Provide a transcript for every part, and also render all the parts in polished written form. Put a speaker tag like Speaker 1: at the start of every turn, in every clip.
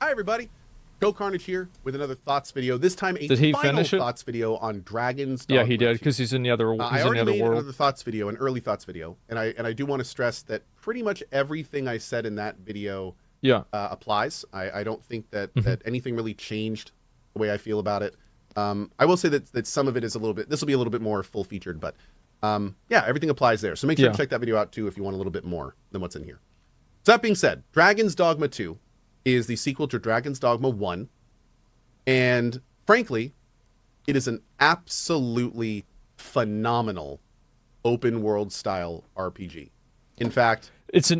Speaker 1: Hi, everybody. Go Carnage here with another thoughts video. This time, a
Speaker 2: Did he
Speaker 1: final
Speaker 2: finish it?
Speaker 1: thoughts video on Dragon's Dogma.
Speaker 2: Yeah, he did, because he's in the other. He's
Speaker 1: I
Speaker 2: in
Speaker 1: already
Speaker 2: the other
Speaker 1: made
Speaker 2: world.
Speaker 1: another thoughts video, an early thoughts video, and I do want to stress that pretty much everything I said in that video applies. I don't think that that anything really changed the way I feel about it. I will say that some of it is a little bit. This will be a little bit more full featured, but yeah, everything applies there. So make sure to check that video out too if you want a little bit more than what's in here. So that being said, Dragon's Dogma 2 is the sequel to Dragon's Dogma 1. And frankly, it is an absolutely phenomenal open world style RPG. In fact,
Speaker 2: it's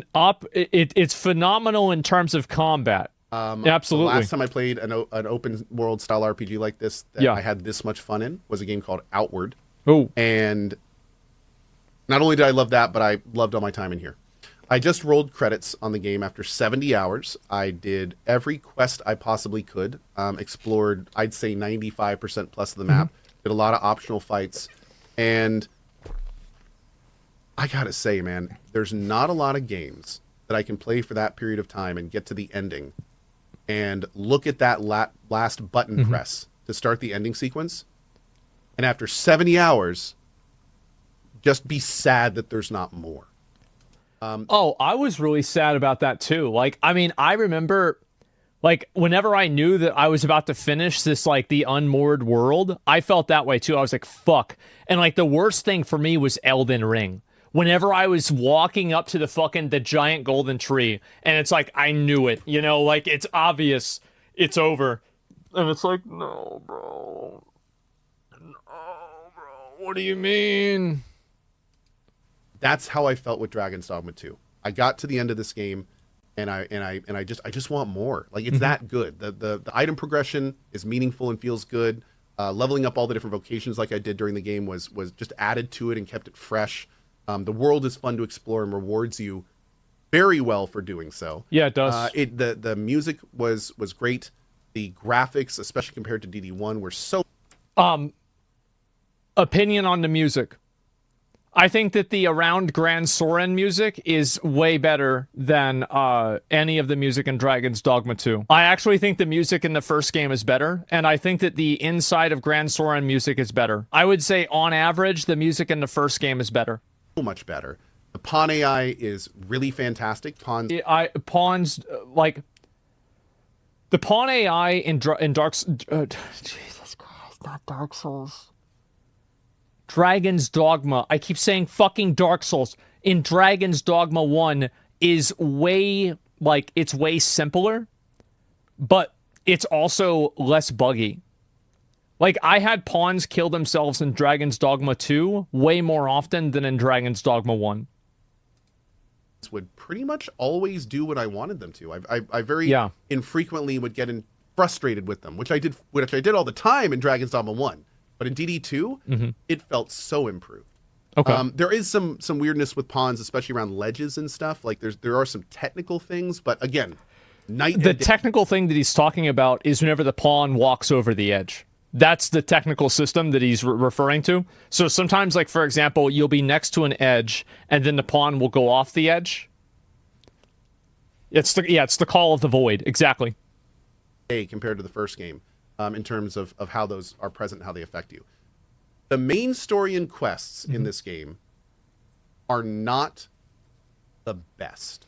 Speaker 2: it's phenomenal in terms of combat. Absolutely.
Speaker 1: The last time I played an open world style RPG like this that I had this much fun in was a game called Outward.
Speaker 2: Oh.
Speaker 1: And not only did I love that, but I loved all my time in here. I just rolled credits on the game after 70 hours. I did every quest I possibly could, explored, I'd say 95% plus of the map, did a lot of optional fights, and I gotta say, man, there's not a lot of games that I can play for that period of time and get to the ending and look at that last button press to start the ending sequence, and after 70 hours, just be sad that there's not more.
Speaker 2: Oh, I was really sad about that too. Like, I mean, I remember, like, whenever I knew that I was about to finish this, like, the unmoored world, I felt that way too. I was like, fuck. And, like, the worst thing for me was Elden Ring. Whenever I was walking up to the giant golden tree, and it's like, I knew it, you know, like, it's obvious it's over. And it's like, no, bro. No, bro. What do you mean?
Speaker 1: That's how I felt with Dragon's Dogma 2. I got to the end of this game, and I just want more. Like, it's that good. The item progression is meaningful and feels good. Leveling up all the different vocations like I did during the game was just added to it and kept it fresh. The world is fun to explore and rewards you very well for doing so.
Speaker 2: Yeah, it does.
Speaker 1: The music was great. The graphics, especially compared to DD1, were so.
Speaker 2: Opinion on the music. I think that the Around Grand Soren music is way better than any of the music in Dragon's Dogma 2. I actually think the music in the first game is better, and I think that the inside of Grand Soren music is better. I would say, on average, the music in the first game is better.
Speaker 1: So much better. The Pawn AI is really fantastic.
Speaker 2: The Pawn AI in Jesus Christ, not Dark Souls. Dragon's Dogma. I keep saying fucking Dark Souls. In Dragon's Dogma 1 is way, like, it's way simpler, but it's also less buggy. Like, I had pawns kill themselves in Dragon's Dogma 2 way more often than in Dragon's Dogma 1.
Speaker 1: Would pretty much always do what I wanted them to. I very infrequently would get frustrated with them, which I did all the time in Dragon's Dogma 1. But in DD2, it felt so improved.
Speaker 2: Okay.
Speaker 1: There is some weirdness with pawns, especially around ledges and stuff. Like there are some technical things, but again,
Speaker 2: the technical thing that he's talking about is whenever the pawn walks over the edge. That's the technical system that he's referring to. So sometimes, like, for example, you'll be next to an edge, and then the pawn will go off the edge. It's the Call of the Void, exactly.
Speaker 1: Compared to the first game. In terms of how those are present and how they affect you. The main story and quests in this game are not the best.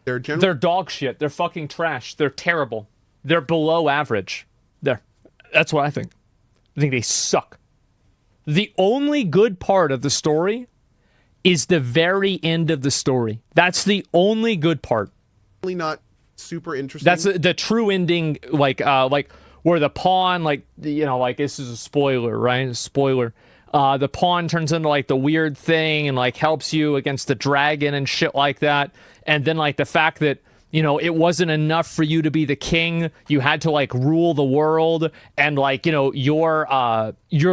Speaker 1: They're
Speaker 2: dog shit. They're fucking trash. They're terrible. They're below average. That's what I think. I think they suck. The only good part of the story is the very end of the story. That's the only good part.
Speaker 1: Really not super interesting.
Speaker 2: That's the true ending, like where the pawn, like, you know, like, this is a spoiler, right? A spoiler. The pawn turns into, like, the weird thing and, like, helps you against the dragon and shit like that. And then, like, the fact that, you know, it wasn't enough for you to be the king. You had to, like, rule the world. And, like, you know, your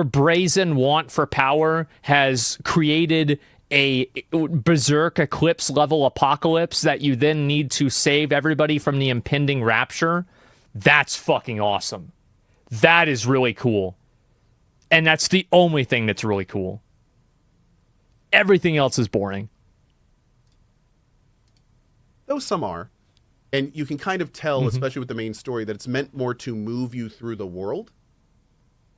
Speaker 2: brazen want for power has created a berserk eclipse level apocalypse that you then need to save everybody from the impending rapture. That's fucking awesome. That is really cool. And that's the only thing that's really cool. Everything else is boring.
Speaker 1: Though some are. And you can kind of tell, especially with the main story, that it's meant more to move you through the world.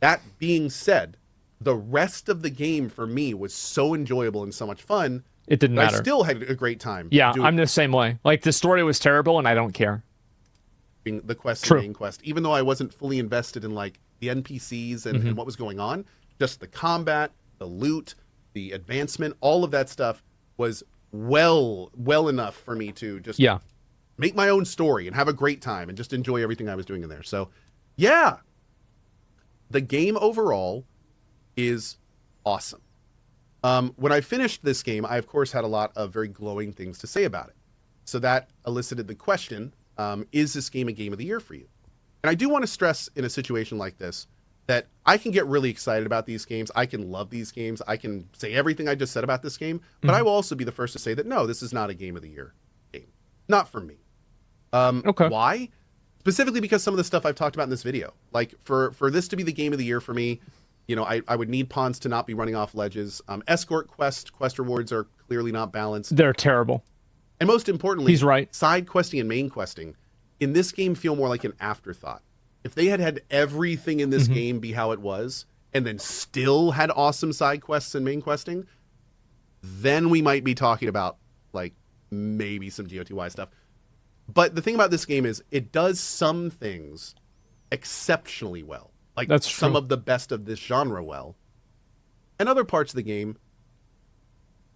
Speaker 1: That being said, the rest of the game for me was so enjoyable and so much fun.
Speaker 2: It didn't matter.
Speaker 1: I still had a great time.
Speaker 2: Yeah, I'm the same way. Like, the story was terrible, and I don't care.
Speaker 1: The quest
Speaker 2: True.
Speaker 1: and main quest, even though I wasn't fully invested in like the NPCs and what was going on, just the combat, the loot, the advancement, all of that stuff was well enough for me to just make my own story and have a great time and just enjoy everything I was doing in there. So, yeah, the game overall is awesome. When I finished this game, I, of course, had a lot of very glowing things to say about it. So that elicited the question, is this game a game of the year for you? And I do want to stress in a situation like this that I can get really excited about these games. I can love these games. I can say everything I just said about this game. But I will also be the first to say that, no, this is not a game of the year game. Not for me.
Speaker 2: Okay.
Speaker 1: Why? Specifically because some of the stuff I've talked about in this video. Like, for this to be the game of the year for me, you know, I would need pawns to not be running off ledges. Escort quest rewards are clearly not balanced.
Speaker 2: They're terrible.
Speaker 1: And most importantly,
Speaker 2: he's right.
Speaker 1: Side questing and main questing in this game feel more like an afterthought. If they had everything in this game be how it was, and then still had awesome side quests and main questing, then we might be talking about like maybe some GOTY stuff. But the thing about this game is it does some things exceptionally well. Like,
Speaker 2: that's
Speaker 1: some
Speaker 2: true.
Speaker 1: of the best of this genre well. And other parts of the game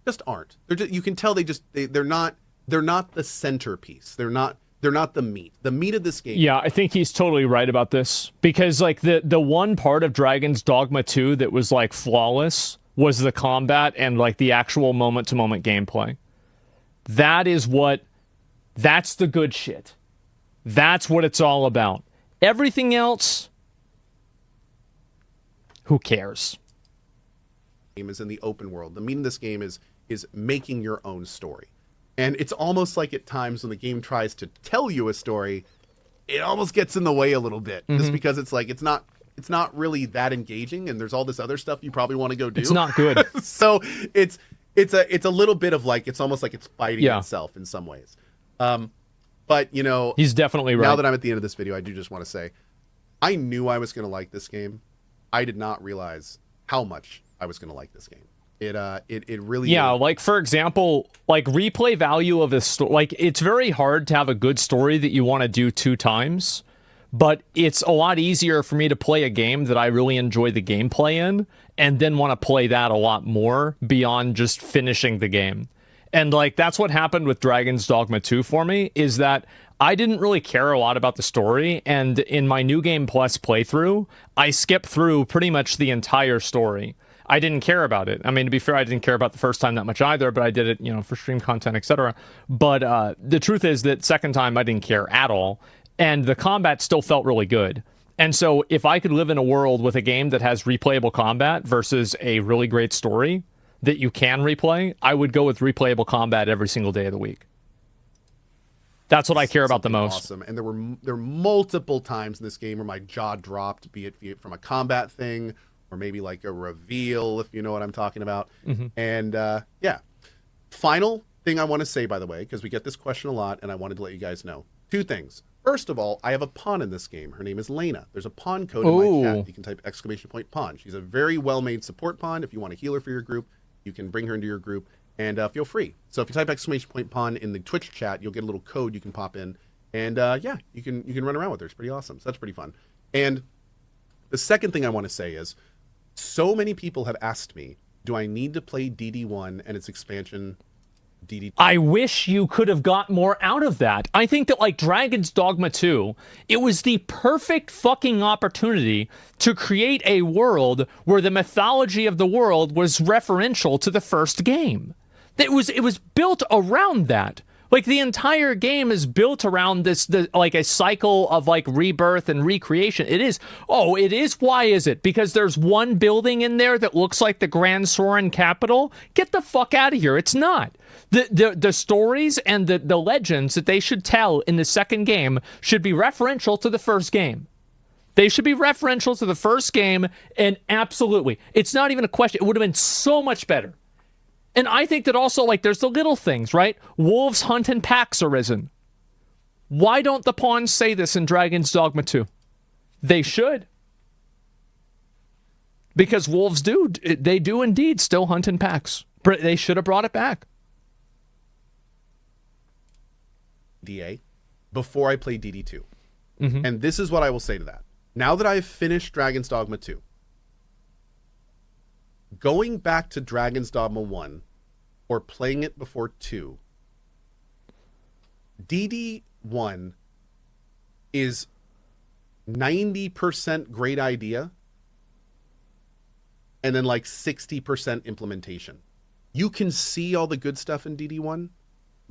Speaker 1: just aren't. They're just, you can tell they're not the centerpiece. They're not the meat. The meat of this game.
Speaker 2: Yeah, I think he's totally right about this. Because like the one part of Dragon's Dogma 2 that was like flawless was the combat and like the actual moment to moment gameplay. That's the good shit. That's what it's all about. Everything else, who cares?
Speaker 1: Game is in the open world. The meat of this game is making your own story. And it's almost like at times when the game tries to tell you a story, it almost gets in the way a little bit. Just because it's like it's not really that engaging, and there's all this other stuff you probably want to go do.
Speaker 2: It's not good.
Speaker 1: So it's a little bit of like, it's almost like it's fighting itself in some ways. But you know,
Speaker 2: he's definitely right.
Speaker 1: Now that I'm at the end of this video, I do just want to say I knew I was going to like this game. I did not realize how much I was going to like this game. It really
Speaker 2: like, for example, like replay value of a story. Like, it's very hard to have a good story that you want to do 2 times, but it's a lot easier for me to play a game that I really enjoy the gameplay in and then want to play that a lot more beyond just finishing the game. And like, that's what happened with Dragon's Dogma 2 for me, is that I didn't really care a lot about the story, and in my New Game Plus playthrough, I skipped through pretty much the entire story. I didn't care about it. I mean, to be fair, I didn't care about the first time that much either, but I did it, you know, for stream content, etc. But the truth is that second time I didn't care at all, and the combat still felt really good. And so if I could live in a world with a game that has replayable combat versus a really great story that you can replay, I would go with replayable combat every single day of the week. That's what I care about the most.
Speaker 1: Awesome. And there were multiple times in this game where my jaw dropped, be it from a combat thing or maybe like a reveal, if you know what I'm talking about. And yeah. Final thing I want to say, by the way, because we get this question a lot and I wanted to let you guys know. 2 things. First of all, I have a pawn in this game. Her name is Lena. There's a pawn code in my chat. You can type !pawn. She's a very well-made support pawn. If you want to heal her for your group, you can bring her into your group. And feel free. So if you type !pawn in the Twitch chat, you'll get a little code you can pop in. And yeah, you can run around with her. It's pretty awesome. So that's pretty fun. And the second thing I want to say is, so many people have asked me, do I need to play DD1 and its expansion DD2?
Speaker 2: I wish you could have got more out of that. I think that, like, Dragon's Dogma 2, it was the perfect fucking opportunity to create a world where the mythology of the world was referential to the first game. It was built around that. Like, the entire game is built around like a cycle of like rebirth and recreation. It is. Oh, it is. Why is it? Because there's one building in there that looks like the Grand Soren capital? Get the fuck out of here. It's not. The stories and the legends that they should tell in the second game should be referential to the first game. They should be referential to the first game, and absolutely. It's not even a question. It would have been so much better. And I think that also, like, there's the little things, right? Wolves hunt in packs arisen. Why don't the pawns say this in Dragon's Dogma 2? They should. Because wolves they do indeed still hunt in packs. They should have brought it back.
Speaker 1: DA before I play DD2. And this is what I will say to that. Now that I've finished Dragon's Dogma 2, going back to Dragon's Dogma 1 or playing it before 2, DD1 is 90% great idea and then like 60% implementation. You can see all the good stuff in DD1,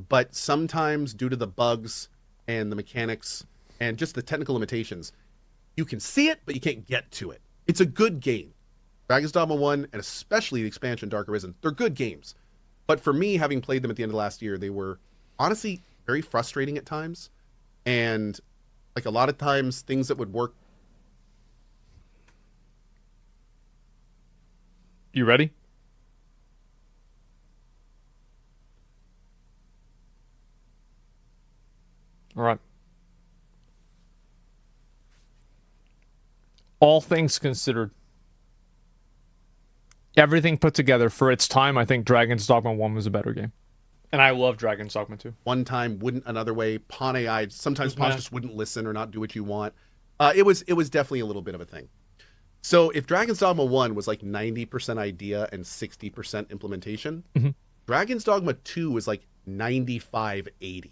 Speaker 1: but sometimes due to the bugs and the mechanics and just the technical limitations, you can see it, but you can't get to it. It's a good game. Dragon's Dogma 1, and especially the expansion Dark Arisen, they're good games. But for me, having played them at the end of last year, they were honestly very frustrating at times. And like a lot of times, things that would work.
Speaker 2: You ready? All right. All things considered, everything put together for its time, I think Dragon's Dogma 1 was a better game. And I love Dragon's Dogma 2.
Speaker 1: One time, wouldn't another way. Pawn AI, sometimes pawns just wouldn't listen or not do what you want. It was definitely a little bit of a thing. So if Dragon's Dogma 1 was like 90% idea and 60% implementation, Dragon's Dogma 2 was like 95-80.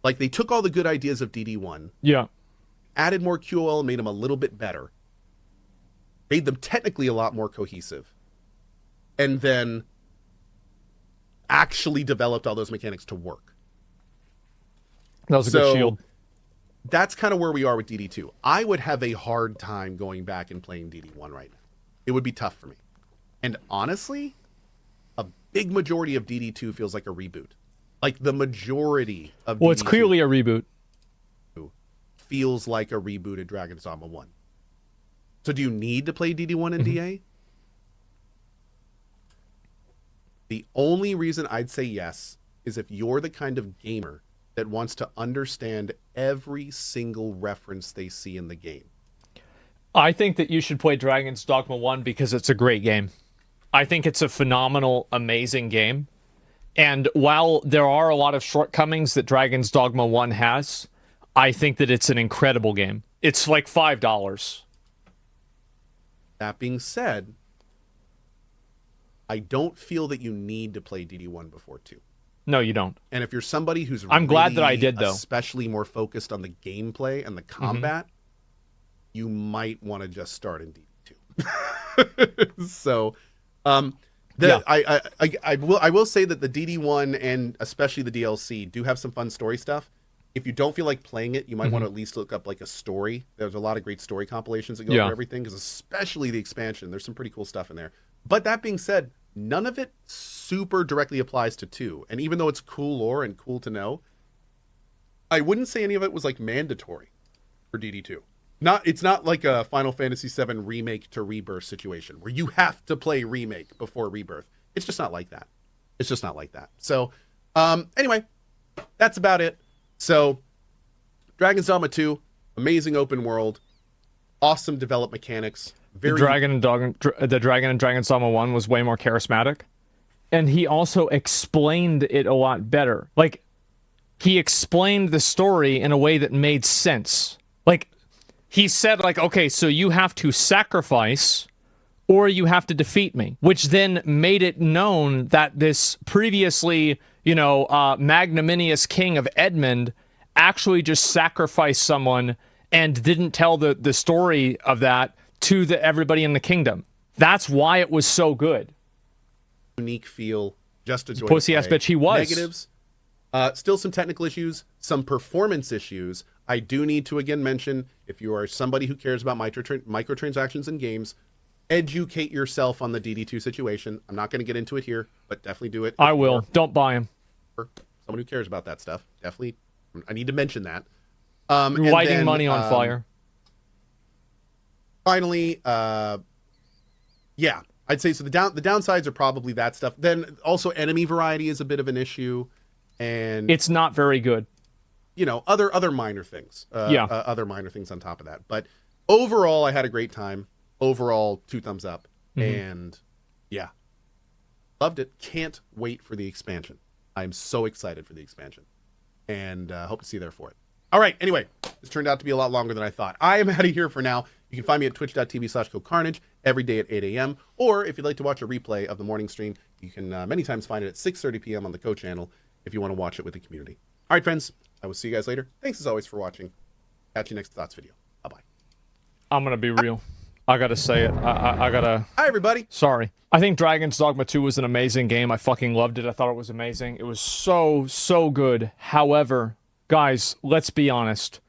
Speaker 1: Like they took all the good ideas of DD1, added more QOL, made them a little bit better, made them technically a lot more cohesive, and then actually developed all those mechanics to work.
Speaker 2: That was a good shield.
Speaker 1: That's kind of where we are with DD2. I would have a hard time going back and playing DD1 right now. It would be tough for me. And honestly, a big majority of DD2 feels like a reboot. Like the majority of
Speaker 2: Well, it's clearly a reboot.
Speaker 1: Feels like a rebooted Dragon's Dogma 1. So do you need to play DD1 and DA? The only reason I'd say yes is if you're the kind of gamer that wants to understand every single reference they see in the game.
Speaker 2: I think that you should play Dragon's Dogma 1 because it's a great game. I think it's a phenomenal, amazing game. And while there are a lot of shortcomings that Dragon's Dogma 1 has, I think that it's an incredible game. It's like $5.
Speaker 1: That being said, I don't feel that you need to play DD1 before 2.
Speaker 2: No, you don't.
Speaker 1: And if you're somebody who's
Speaker 2: I'm glad that I did, though.
Speaker 1: Especially more focused on the gameplay and the combat, you might want to just start in DD2. So, I will say that the DD1 and especially the DLC do have some fun story stuff. If you don't feel like playing it, you might want to at least look up like a story. There's a lot of great story compilations that go over everything, because especially the expansion, there's some pretty cool stuff in there. But that being said, none of it super directly applies to 2. And even though it's cool lore and cool to know, I wouldn't say any of it was like mandatory for DD2. It's not like a Final Fantasy VII remake to rebirth situation where you have to play remake before rebirth. It's just not like that. It's just not like that. So, anyway, that's about it. So, Dragon's Dogma 2, amazing open world, awesome developed mechanics.
Speaker 2: The Dragon and Dragon's Dogma 1 was way more charismatic. And he also explained it a lot better. Like, he explained the story in a way that made sense. Like, he said, like, okay, so you have to sacrifice or you have to defeat me, which then made it known that this previously, magnanimous king of Edmund actually just sacrificed someone and didn't tell the story of that to everybody in the kingdom. That's why it was so good.
Speaker 1: Unique feel, just a joy.
Speaker 2: Pussy ass bitch he was.
Speaker 1: Negatives, still some technical issues, some performance issues. I do need to again mention, if you are somebody who cares about microtransactions in games, educate yourself on the DD2 situation. I'm not going to get into it here, but definitely do it.
Speaker 2: I will. Don't buy him.
Speaker 1: Someone who cares about that stuff, definitely. I need to mention that.
Speaker 2: You're lighting money on fire.
Speaker 1: Finally, I'd say so. The downsides are probably that stuff. Then also enemy variety is a bit of an issue, and
Speaker 2: it's not very good.
Speaker 1: you know, other minor things.
Speaker 2: Yeah.
Speaker 1: Other minor things on top of that. But overall, I had a great time. Overall, 2 thumbs up. And yeah, loved it. Can't wait for the expansion. I'm so excited for the expansion. And hope to see you there for it. All right, anyway, this turned out to be a lot longer than I thought. I am out of here for now. You can find me at twitch.tv/GoCarnage every day at 8 a.m. Or if you'd like to watch a replay of the morning stream, you can many times find it at 6:30 p.m. on the Go channel if you want to watch it with the community. All right, friends, I will see you guys later. Thanks as always for watching. Catch you next Thoughts video. Bye-bye.
Speaker 2: I'm gonna be real. I gotta say it. I gotta...
Speaker 1: Hi, everybody.
Speaker 2: Sorry. I think Dragon's Dogma 2 was an amazing game. I fucking loved it. I thought it was amazing. It was so good. However, guys, let's be honest.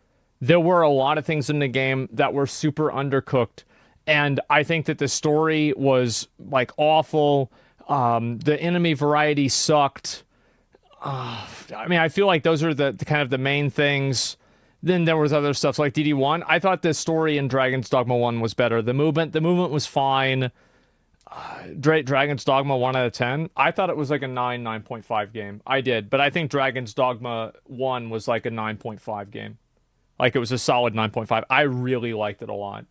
Speaker 2: There were a lot of things in the game that were super undercooked. And I think that the story was, like, awful. The enemy variety sucked. I mean, I feel like those are the kind of the main things. Then there was other stuff like DD1. I thought the story in Dragon's Dogma 1 was better. The movement was fine. Dragon's Dogma 1 out of 10. I thought it was like a 9.5 game. I did, but I think Dragon's Dogma 1 was like a 9.5 game. Like, it was a solid 9.5. I really liked it a lot.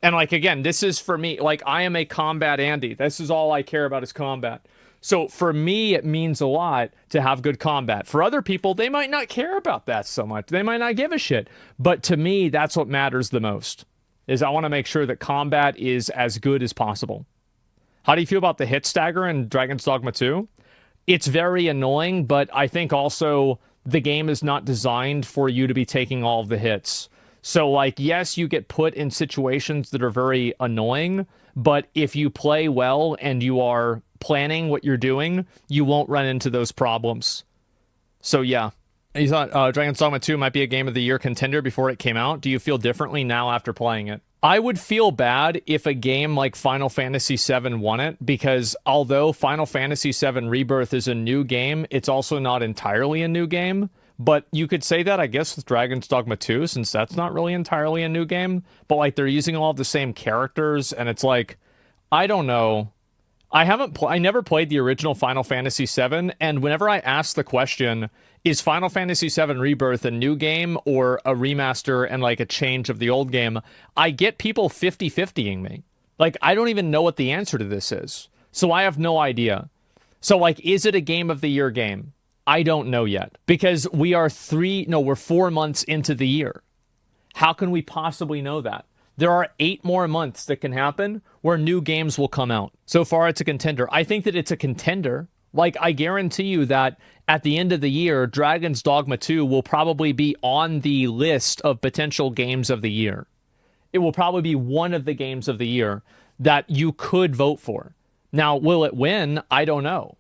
Speaker 2: And, like, again, this is for me. Like, I am a combat Andy. This is all I care about is combat. So for me, it means a lot to have good combat. For other people, they might not care about that so much. They might not give a shit. But to me, that's what matters the most, is I want to make sure that combat is as good as possible. How do you feel about the hit stagger in Dragon's Dogma 2? It's very annoying, but I think also the game is not designed for you to be taking all of the hits. So, like, yes, you get put in situations that are very annoying, but if you play well and you are planning what you're doing, you won't run into those problems. So, yeah. You thought Dragon's Dogma 2 might be a Game of the Year contender before it came out. Do you feel differently now after playing it? I would feel bad if a game like Final Fantasy VII won it, because although Final Fantasy VII Rebirth is a new game, it's also not entirely a new game. But you could say that, I guess, with Dragon's Dogma 2, since that's not really entirely a new game. But, like, they're using all of the same characters, and it's like, I don't know. I never played the original Final Fantasy VII, and whenever I ask the question, is Final Fantasy VII Rebirth a new game or a remaster and, like, a change of the old game, I get people 50-50ing me. Like, I don't even know what the answer to this is. So I have no idea. So, like, is it a Game of the Year game? I don't know yet, because we're 4 months into the year. How can we possibly know that? There are 8 more months that can happen where new games will come out. So far, it's a contender. I think that it's a contender. Like, I guarantee you that at the end of the year, Dragon's Dogma 2 will probably be on the list of potential games of the year. It will probably be one of the games of the year that you could vote for. Now, will it win? I don't know.